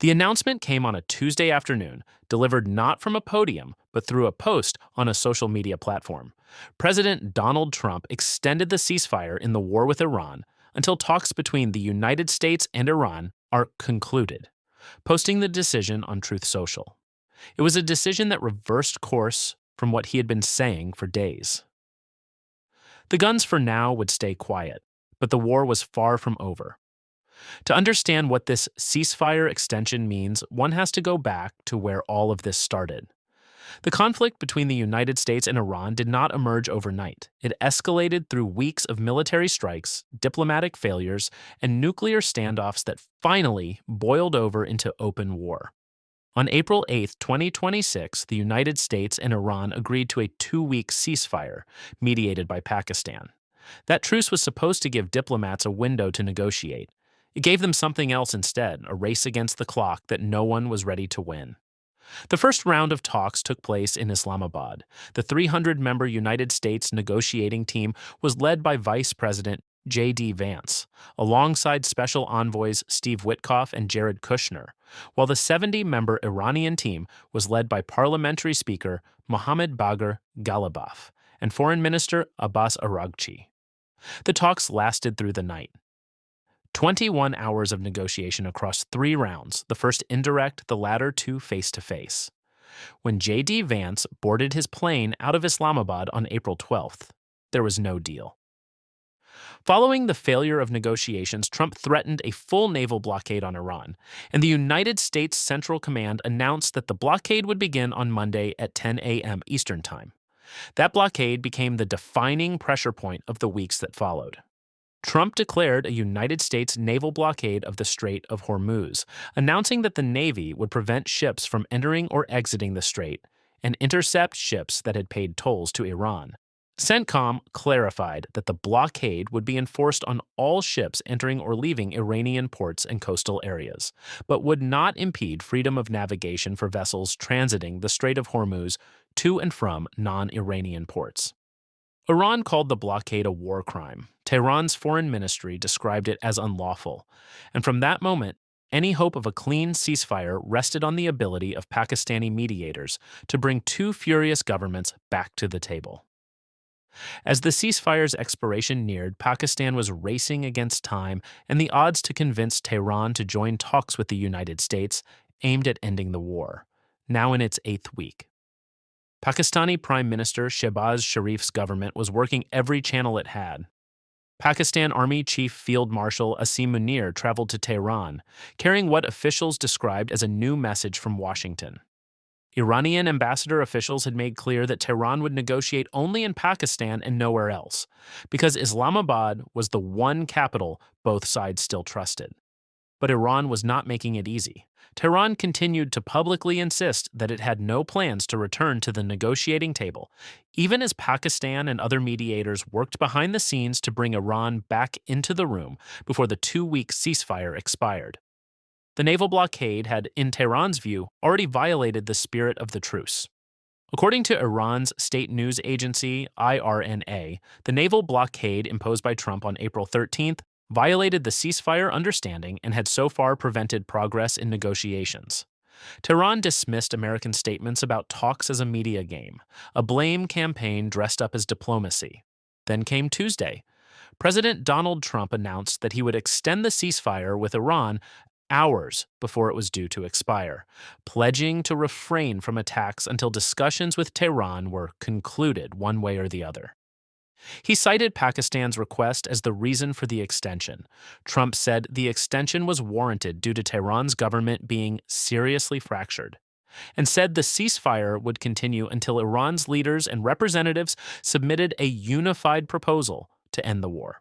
The announcement came on a Tuesday afternoon, delivered not from a podium, but through a post on a social media platform. President Donald Trump extended the ceasefire in the war with Iran until talks between the United States and Iran are concluded, posting the decision on Truth Social. It was a decision that reversed course from what he had been saying for days. The guns for now would stay quiet, but the war was far from over. To understand what this ceasefire extension means, one has to go back to where all of this started. The conflict between the United States and Iran did not emerge overnight. It escalated through weeks of military strikes, diplomatic failures, and nuclear standoffs that finally boiled over into open war. On April 8, 2026, the United States and Iran agreed to a 2-week ceasefire, mediated by Pakistan. That truce was supposed to give diplomats a window to negotiate. It gave them something else instead, a race against the clock that no one was ready to win. The first round of talks took place in Islamabad. The 300-member United States negotiating team was led by Vice President J.D. Vance, alongside Special Envoys Steve Witkoff and Jared Kushner, while the 70-member Iranian team was led by Parliamentary Speaker Mohammad Bagher Ghalibaf and Foreign Minister Abbas Araghchi. The talks lasted through the night. 21 hours of negotiation across 3 rounds, the first indirect, the latter 2 face-to-face. When J.D. Vance boarded his plane out of Islamabad on April 12th, there was no deal. Following the failure of negotiations, Trump threatened a full naval blockade on Iran, and the United States Central Command announced that the blockade would begin on Monday at 10 a.m. Eastern Time. That blockade became the defining pressure point of the weeks that followed. Trump declared a United States naval blockade of the Strait of Hormuz, announcing that the Navy would prevent ships from entering or exiting the strait and intercept ships that had paid tolls to Iran. CENTCOM clarified that the blockade would be enforced on all ships entering or leaving Iranian ports and coastal areas, but would not impede freedom of navigation for vessels transiting the Strait of Hormuz to and from non-Iranian ports. Iran called the blockade a war crime. Tehran's foreign ministry described it as unlawful, and from that moment, any hope of a clean ceasefire rested on the ability of Pakistani mediators to bring 2 furious governments back to the table. As the ceasefire's expiration neared, Pakistan was racing against time, and the odds to convince Tehran to join talks with the United States aimed at ending the war, now in its 8th week. Pakistani Prime Minister Shehbaz Sharif's government was working every channel it had. Pakistan Army Chief Field Marshal Asim Munir traveled to Tehran, carrying what officials described as a new message from Washington. Iranian ambassador officials had made clear that Tehran would negotiate only in Pakistan and nowhere else, because Islamabad was the one capital both sides still trusted. But Iran was not making it easy. Tehran continued to publicly insist that it had no plans to return to the negotiating table, even as Pakistan and other mediators worked behind the scenes to bring Iran back into the room before the 2-week ceasefire expired. The naval blockade had, in Tehran's view, already violated the spirit of the truce. According to Iran's state news agency, IRNA, the naval blockade imposed by Trump on April 13th violated the ceasefire understanding and had so far prevented progress in negotiations. Tehran dismissed American statements about talks as a media game, a blame campaign dressed up as diplomacy. Then came Tuesday. President Donald Trump announced that he would extend the ceasefire with Iran hours before it was due to expire, pledging to refrain from attacks until discussions with Tehran were concluded one way or the other. He cited Pakistan's request as the reason for the extension. Trump said the extension was warranted due to Tehran's government being seriously fractured, and said the ceasefire would continue until Iran's leaders and representatives submitted a unified proposal to end the war.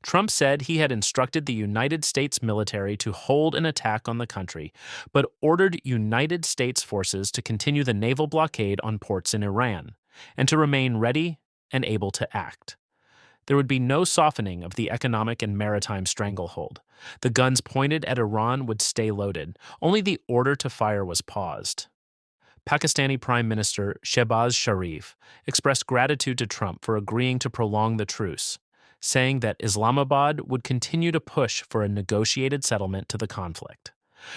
Trump said he had instructed the United States military to hold an attack on the country, but ordered United States forces to continue the naval blockade on ports in Iran, and to remain ready and able to act. There would be no softening of the economic and maritime stranglehold. The guns pointed at Iran would stay loaded. Only the order to fire was paused. Pakistani Prime Minister Shehbaz Sharif expressed gratitude to Trump for agreeing to prolong the truce, saying that Islamabad would continue to push for a negotiated settlement to the conflict.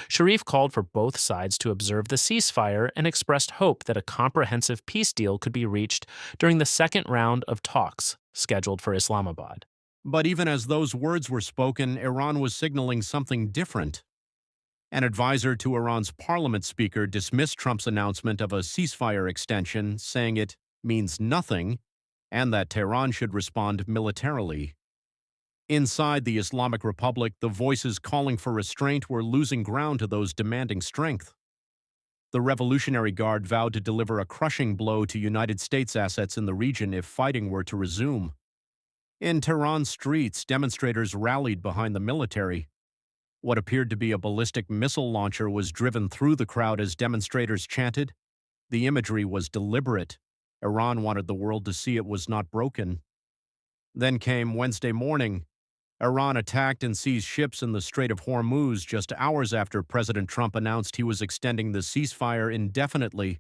Sharif called for both sides to observe the ceasefire and expressed hope that a comprehensive peace deal could be reached during the second round of talks scheduled for Islamabad. But even as those words were spoken, Iran was signaling something different. An advisor to Iran's parliament speaker dismissed Trump's announcement of a ceasefire extension, saying it means nothing and that Tehran should respond militarily. Inside the Islamic Republic, the voices calling for restraint were losing ground to those demanding strength. The Revolutionary Guard vowed to deliver a crushing blow to United States assets in the region if fighting were to resume. In Tehran streets, demonstrators rallied behind the military. What appeared to be a ballistic missile launcher was driven through the crowd as demonstrators chanted. The imagery was deliberate. Iran wanted the world to see it was not broken. Then came Wednesday morning. Iran attacked and seized ships in the Strait of Hormuz just hours after President Trump announced he was extending the ceasefire indefinitely.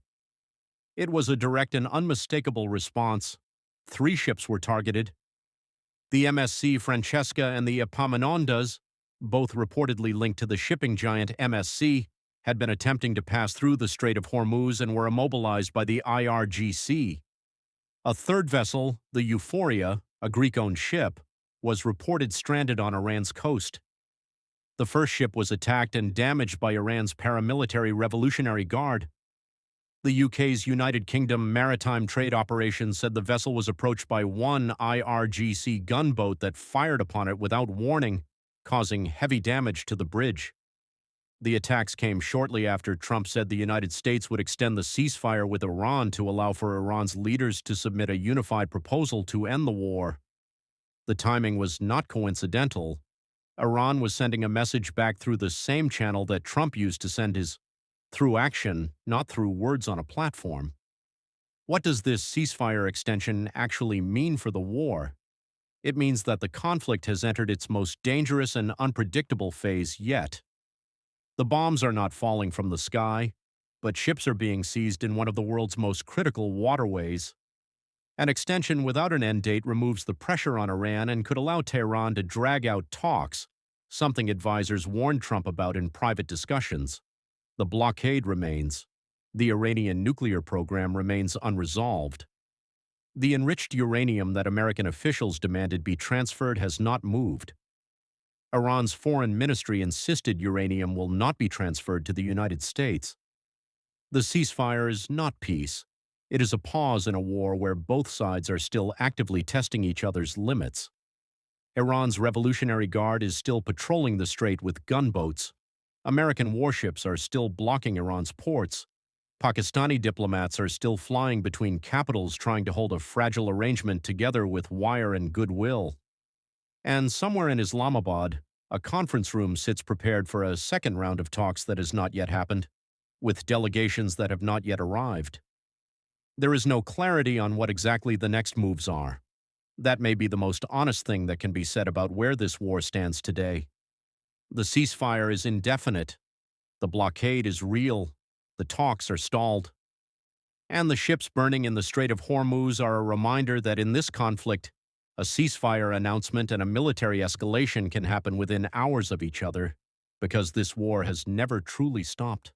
It was a direct and unmistakable response. 3 ships were targeted. The MSC Francesca and the Epaminondas, both reportedly linked to the shipping giant MSC, had been attempting to pass through the Strait of Hormuz and were immobilized by the IRGC. A third vessel, the Euphoria, a Greek-owned ship, was reported stranded on Iran's coast. The first ship was attacked and damaged by Iran's paramilitary Revolutionary Guard. The UK's United Kingdom Maritime Trade Operation said the vessel was approached by one IRGC gunboat that fired upon it without warning, causing heavy damage to the bridge. The attacks came shortly after Trump said the United States would extend the ceasefire with Iran to allow for Iran's leaders to submit a unified proposal to end the war. The timing was not coincidental. Iran was sending a message back through the same channel that Trump used to send his through action, not through words on a platform. What does this ceasefire extension actually mean for the war? It means that the conflict has entered its most dangerous and unpredictable phase yet. The bombs are not falling from the sky, but ships are being seized in one of the world's most critical waterways. An extension without an end date removes the pressure on Iran and could allow Tehran to drag out talks, something advisors warned Trump about in private discussions. The blockade remains. The Iranian nuclear program remains unresolved. The enriched uranium that American officials demanded be transferred has not moved. Iran's foreign ministry insisted uranium will not be transferred to the United States. The ceasefire is not peace. It is a pause in a war where both sides are still actively testing each other's limits. Iran's Revolutionary Guard is still patrolling the strait with gunboats. American warships are still blocking Iran's ports. Pakistani diplomats are still flying between capitals trying to hold a fragile arrangement together with wire and goodwill. And somewhere in Islamabad, a conference room sits prepared for a second round of talks that has not yet happened, with delegations that have not yet arrived. There is no clarity on what exactly the next moves are. That may be the most honest thing that can be said about where this war stands today. The ceasefire is indefinite. The blockade is real. The talks are stalled. And the ships burning in the Strait of Hormuz are a reminder that in this conflict, a ceasefire announcement and a military escalation can happen within hours of each other, because this war has never truly stopped.